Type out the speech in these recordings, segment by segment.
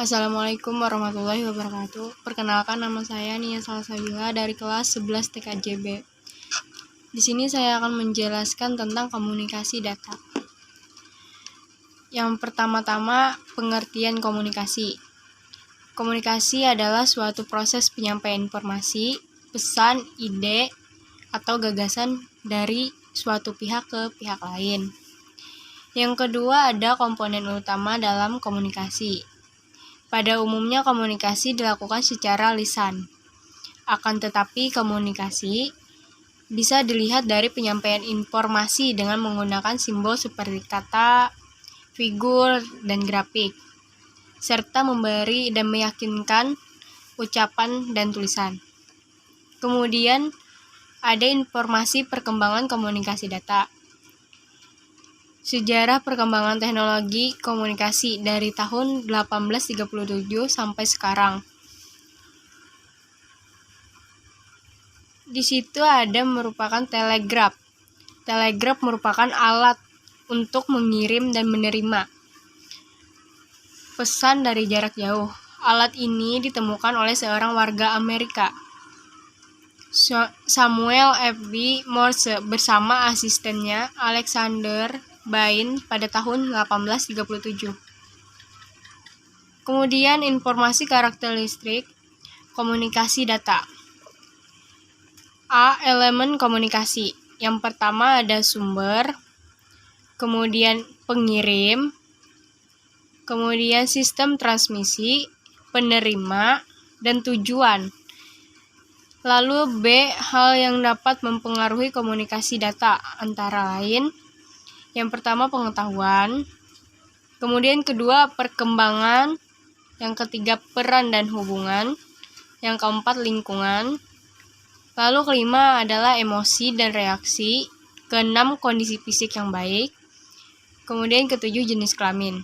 Assalamualaikum warahmatullahi wabarakatuh. Perkenalkan, nama saya Nia Salsabila dari kelas 11 TKJB. Di sini saya akan menjelaskan tentang komunikasi data. Yang pertama-tama, pengertian komunikasi. Komunikasi adalah suatu proses penyampaian informasi, pesan, ide, atau gagasan dari suatu pihak ke pihak lain. Yang kedua, ada komponen utama dalam komunikasi. Pada umumnya komunikasi dilakukan secara lisan. Akan tetapi komunikasi bisa dilihat dari penyampaian informasi dengan menggunakan simbol seperti kata, figur, dan grafik, serta memberi dan meyakinkan ucapan dan tulisan. Kemudian ada informasi perkembangan komunikasi data. Sejarah perkembangan teknologi komunikasi dari tahun 1837 sampai sekarang. Di situ ada merupakan telegraf. Telegraf merupakan alat untuk mengirim dan menerima pesan dari jarak jauh. Alat ini ditemukan oleh seorang warga Amerika, Samuel F.B. Morse, bersama asistennya Alexander Bain pada tahun 1837. Kemudian informasi karakteristik komunikasi data. A. Elemen komunikasi. Yang pertama ada sumber, kemudian pengirim, kemudian sistem transmisi, penerima, dan tujuan. Lalu B. Hal yang dapat mempengaruhi komunikasi data, antara lain yang pertama pengetahuan, kemudian kedua perkembangan, yang ketiga peran dan hubungan, yang keempat lingkungan, lalu kelima adalah emosi dan reaksi, keenam kondisi fisik yang baik, kemudian ketujuh jenis kelamin.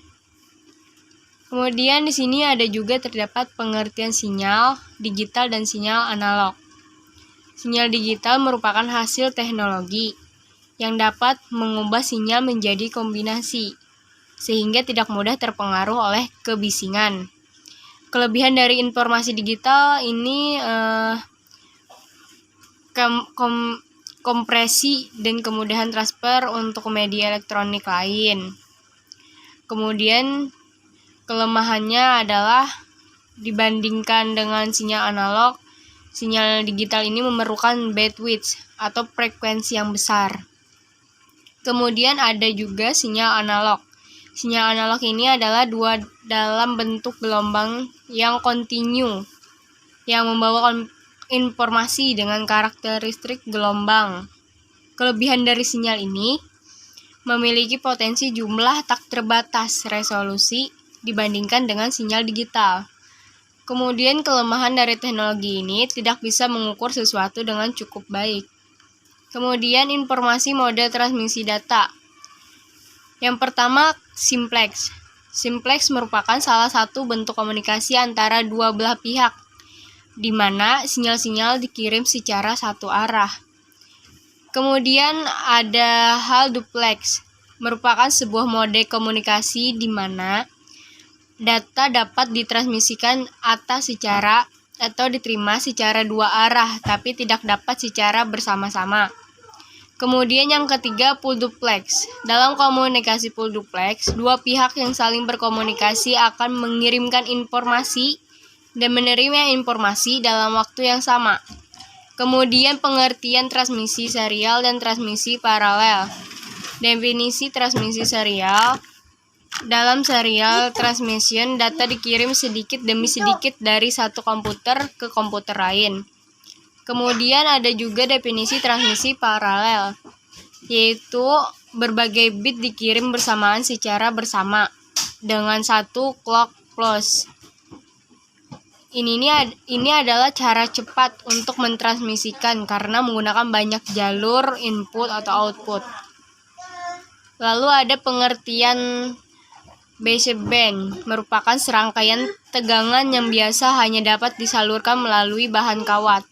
Kemudian di sini ada juga terdapat pengertian sinyal digital dan sinyal analog. Sinyal digital merupakan hasil teknologi yang dapat mengubah sinyal menjadi kombinasi, sehingga tidak mudah terpengaruh oleh kebisingan. Kelebihan dari informasi digital ini kompresi dan kemudahan transfer untuk media elektronik lain. Kemudian kelemahannya adalah dibandingkan dengan sinyal analog, sinyal digital ini memerlukan bandwidth atau frekuensi yang besar. Kemudian ada juga sinyal analog. Sinyal analog ini adalah dua dalam bentuk gelombang yang kontinu, yang membawa informasi dengan karakteristik gelombang. Kelebihan dari sinyal ini memiliki potensi jumlah tak terbatas resolusi dibandingkan dengan sinyal digital. Kemudian kelemahan dari teknologi ini tidak bisa mengukur sesuatu dengan cukup baik. Kemudian informasi mode transmisi data. Yang pertama, simplex. Simplex merupakan salah satu bentuk komunikasi antara dua belah pihak, di mana sinyal-sinyal dikirim secara satu arah. Kemudian ada hal duplex, merupakan sebuah mode komunikasi di mana data dapat ditransmisikan atau diterima secara dua arah, tapi tidak dapat secara bersama-sama. Kemudian yang ketiga, full duplex. Dalam komunikasi full duplex, dua pihak yang saling berkomunikasi akan mengirimkan informasi dan menerima informasi dalam waktu yang sama. Kemudian pengertian transmisi serial dan transmisi paralel. Definisi transmisi serial. Dalam serial transmission, data dikirim sedikit demi sedikit dari satu komputer ke komputer lain. Kemudian ada juga definisi transmisi paralel, yaitu berbagai bit dikirim bersamaan secara bersama dengan satu clock pulse. Ini adalah cara cepat untuk mentransmisikan karena menggunakan banyak jalur input atau output. Lalu ada pengertian baseband, merupakan serangkaian tegangan yang biasa hanya dapat disalurkan melalui bahan kawat.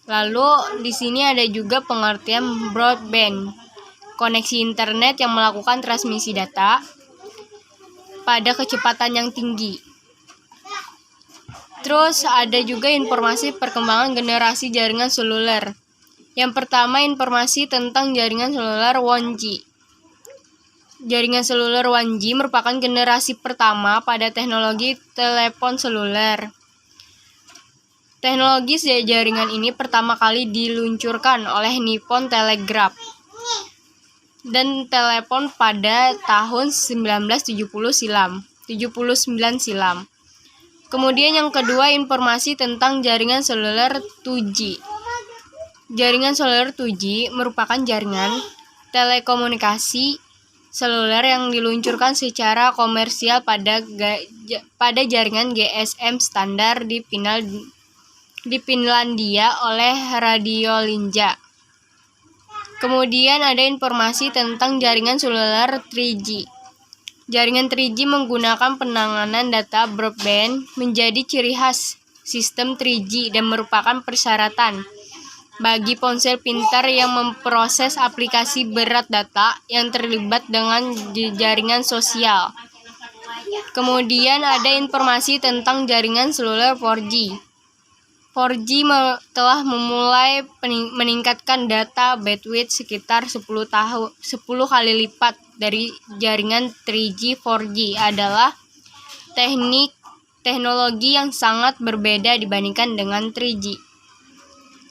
Lalu di sini ada juga pengertian broadband, koneksi internet yang melakukan transmisi data pada kecepatan yang tinggi. Terus ada juga informasi perkembangan generasi jaringan seluler. Yang pertama, informasi tentang jaringan seluler 1G. Jaringan seluler 1G merupakan generasi pertama pada teknologi telepon seluler. Teknologi jaringan ini pertama kali diluncurkan oleh Nippon Telegraph dan telepon pada tahun 1979 silam. Kemudian yang kedua, informasi tentang jaringan seluler 2G. Jaringan seluler 2G merupakan jaringan telekomunikasi seluler yang diluncurkan secara komersial pada jaringan GSM standar di Finlandia oleh Radiolinja. Kemudian ada informasi tentang jaringan seluler 3G. Jaringan 3G menggunakan penanganan data broadband menjadi ciri khas sistem 3G dan merupakan persyaratan bagi ponsel pintar yang memproses aplikasi berat data yang terlibat dengan jaringan sosial. Kemudian ada informasi tentang jaringan seluler 4G. 4G telah memulai meningkatkan data bandwidth sekitar 10 kali lipat dari jaringan 3G. 4G adalah teknologi yang sangat berbeda dibandingkan dengan 3G.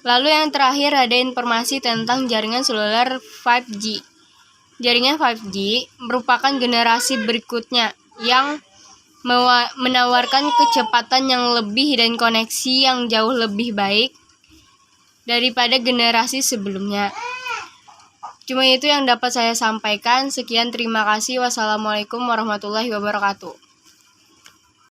Lalu yang terakhir ada informasi tentang jaringan seluler 5G. Jaringan 5G merupakan generasi berikutnya yang menawarkan kecepatan yang lebih dan koneksi yang jauh lebih baik daripada generasi sebelumnya. Cuma itu yang dapat saya sampaikan. Sekian, terima kasih. Wassalamualaikum warahmatullahi wabarakatuh.